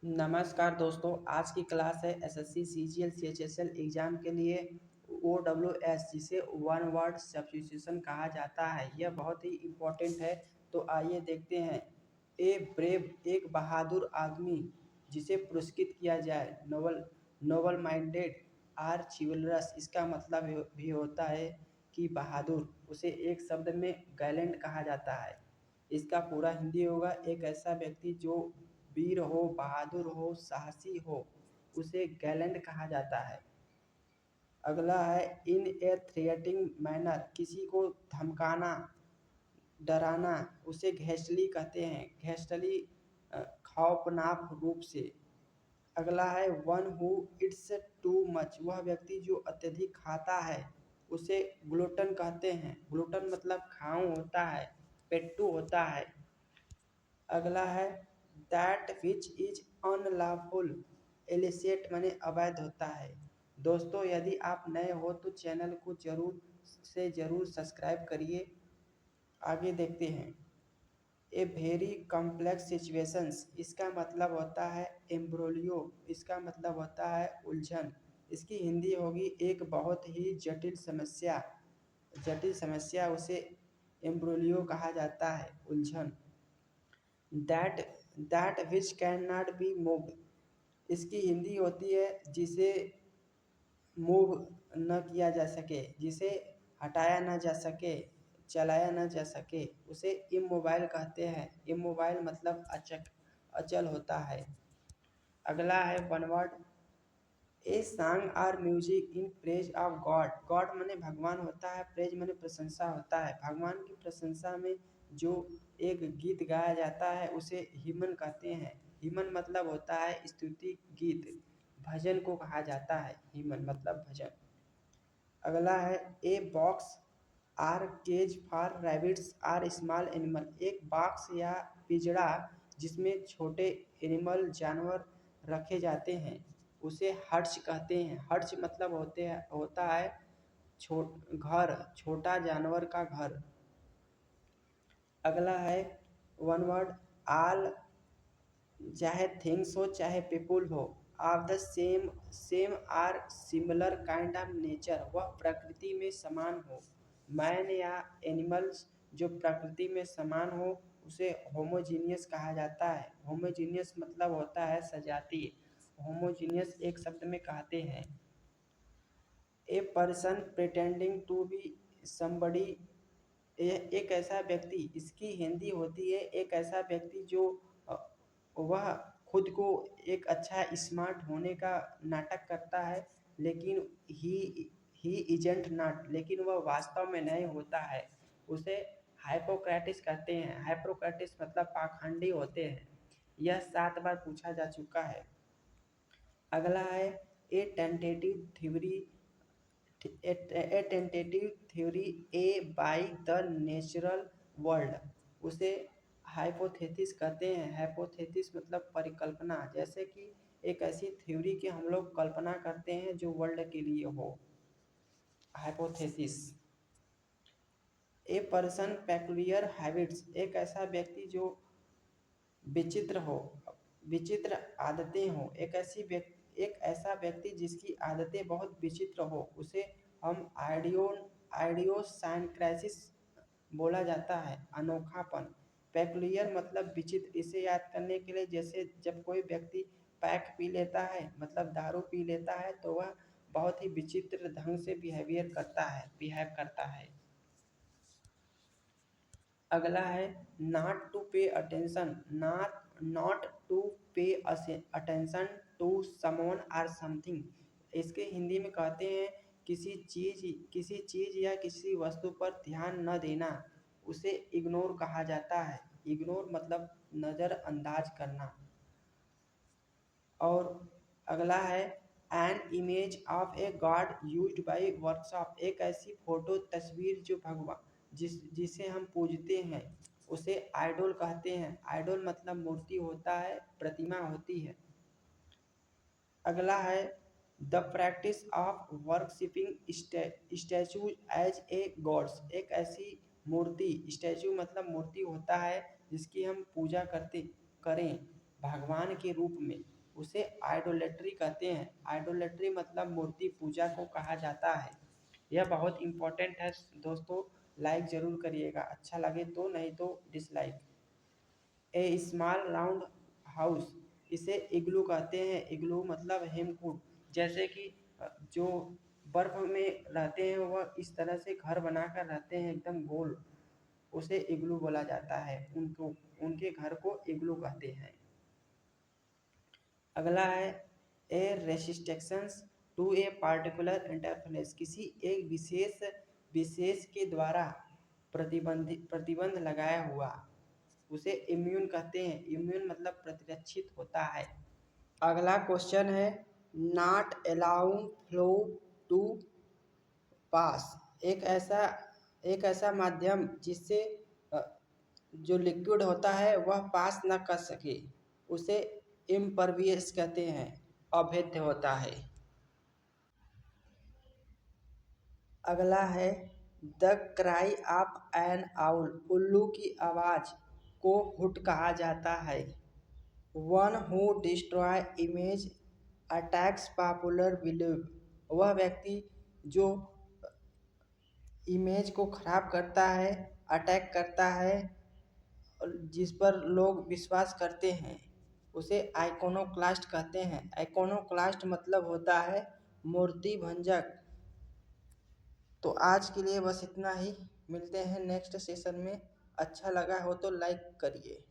नमस्कार दोस्तों, आज की क्लास है एसएससी सीजीएल सीएचएसएल एग्जाम के लिए ओडब्ल्यूएस, जिसे वन वर्ड सब्स्टिट्यूशन कहा जाता है। यह बहुत ही इम्पोर्टेंट है। तो आइए देखते हैं। ए ब्रेव, एक बहादुर आदमी जिसे पुरस्कृत किया जाए। नोबल नोबल माइंडेड आर चिवलरस, इसका मतलब भी होता है कि बहादुर। उसे एक शब्द में गैलेंट कहा जाता है। इसका पूरा हिंदी होगा, एक ऐसा व्यक्ति जो वीर हो, बहादुर हो, साहसी हो, उसे गैलेंट कहा जाता है। अगला है इन ए थ्रेटिंग मैनर, किसी को धमकाना, डराना, उसे घेस्टली कहते हैं। घेस्टली खौफनाक रूप से। अगला है one who it's too much, वह व्यक्ति जो अत्यधिक खाता है उसे ग्लूटन कहते हैं। ग्लूटन मतलब खाऊं होता है, पेट्टू होता है। अगला है that which is unlawful illicit, माने अवैध होता है। दोस्तों, यदि आप नए हो तो चैनल को जरूर सब्सक्राइब करिए। आगे देखते हैं। ए वेरी कॉम्प्लेक्स सिचुएशंस, इसका मतलब होता है एम्ब्रोलियो, इसका मतलब होता है उलझन। इसकी हिंदी होगी एक बहुत ही जटिल समस्या। जटिल समस्या उसे एम्ब्रोलियो कहा जाता है, उलझन। That that which can not be move, इसकी हिंदी होती है जिसे मूव न किया जा सके, जिसे हटाया न जा सके, चलाया न जा सके, उसे इमोबाइल कहते हैं। इमोबाइल मतलब अचल होता है। अगला है one word. A song or music in praise of God. God माने भगवान होता है, प्रेज माने प्रशंसा होता है। भगवान की प्रशंसा में जो एक गीत गाया जाता है उसे हिमन कहते हैं। हिमन मतलब होता है स्तुति गीत, भजन को कहा जाता है। हिमन मतलब भजन। अगला है a box or cage for rabbits or small animal, एक बॉक्स या पिंजड़ा जिसमें छोटे एनिमल जानवर रखे जाते हैं उसे हर्च कहते हैं। हर्च मतलब होता है घर, छोटा जानवर का घर। अगला है वन वर्ड आल, चाहे थिंग्स हो चाहे पीपुल हो, of the same or similar kind of nature, वह प्रकृति में समान हो। मैन या एनिमल्स जो प्रकृति में समान हो उसे होमोजीनियस कहा जाता है। होमोजीनियस मतलब होता है सजातीय। होमोजीनियस एक शब्द में कहते हैं। A person pretending to be somebody, एक ऐसा व्यक्ति, इसकी हिंदी होती है एक ऐसा व्यक्ति जो अ, वह खुद को एक अच्छा स्मार्ट होने का नाटक करता है, लेकिन ही इजेंट नॉट, लेकिन वह वास्तव में नहीं होता है। उसे हाइपोक्रेटिस कहते हैं। हाइपोक्रेटिस मतलब पाखंडी होते हैं। यह 7 बार पूछा जा चुका है। अगला है a tentative theory, a tentative theory about the natural world, उसे हाइपोथेसिस कहते हैं। हाइपोथेसिस मतलब परिकल्पना, जैसे कि एक ऐसी थ्योरी की हम लोग कल्पना करते हैं जो वर्ल्ड के लिए हो, hypothesis. A person peculiar habits, एक ऐसा व्यक्ति जो विचित्र हो, विचित्र आदतें हो। एक ऐसा व्यक्ति जिसकी आदतें बहुत विचित्र हो उसे हम आइडियोसाइंक्रेसिस बोला जाता है, अनोखापन। पेक्यूलियर मतलब विचित्र। इसे याद करने के लिए, जैसे जब कोई व्यक्ति पैक पी लेता है मतलब दारू पी लेता है तो वह बहुत ही विचित्र ढंग से बिहेव करता है। अगला है not to pay attention, not to pay attention to someone or something, इसके हिंदी में कहते हैं किसी चीज या किसी वस्तु पर ध्यान न देना, उसे इग्नोर कहा जाता है। इग्नोर मतलब नज़रअंदाज करना। और अगला है an image of a god used by workshop, एक ऐसी फोटो तस्वीर जो भगवान जिसे हम पूजते हैं उसे आइडोल कहते हैं। आइडोल मतलब मूर्ति होता है, प्रतिमा होती है। अगला है the practice of worshipping statue as a gods, एक ऐसी मूर्ति, स्टैचू मतलब मूर्ति होता है जिसकी हम पूजा करें भगवान के रूप में, उसे आइडोलेट्री कहते हैं। आइडोलेट्री मतलब मूर्ति पूजा को कहा जाता है। यह बहुत इम्पोर्टेंट है दोस्तों, लाइक ज़रूर करिएगा, अच्छा लगे तो, नहीं तो डिसलाइक। ए स्मॉल राउंड हाउस, इसे इग्लू कहते हैं। इग्लू मतलब हेमकूट, जैसे कि जो बर्फ में रहते हैं वह इस तरह से घर बनाकर रहते हैं एकदम गोल, उसे इग्लू बोला जाता है। उनको, उनके घर को इग्लू कहते हैं। अगला है a restrictions to a particular interference, किसी एक विशेष के द्वारा प्रतिबंध लगाया हुआ, उसे इम्यून कहते हैं। इम्यून मतलब प्रतिरक्षित होता है। अगला क्वेश्चन है नॉट अलाउड फ्लो टू पास, एक ऐसा माध्यम जिससे जो लिक्विड होता है वह पास न कर सके, उसे इम्परवियस कहते हैं, अभेद्य होता है। अगला है the cry of N owl, उल्लू की आवाज़ को हुट कहा जाता है। One who destroy image attacks popular believe, वह व्यक्ति जो इमेज को खराब करता है, अटैक करता है, जिस पर लोग विश्वास करते हैं, उसे आइकोनोक्लास्ट कहते हैं। आइकोनोक्लास्ट मतलब होता है मूर्ति भंजक। तो आज के लिए बस इतना ही, मिलते हैं नेक्स्ट सेशन में। अच्छा लगा हो तो लाइक करिए।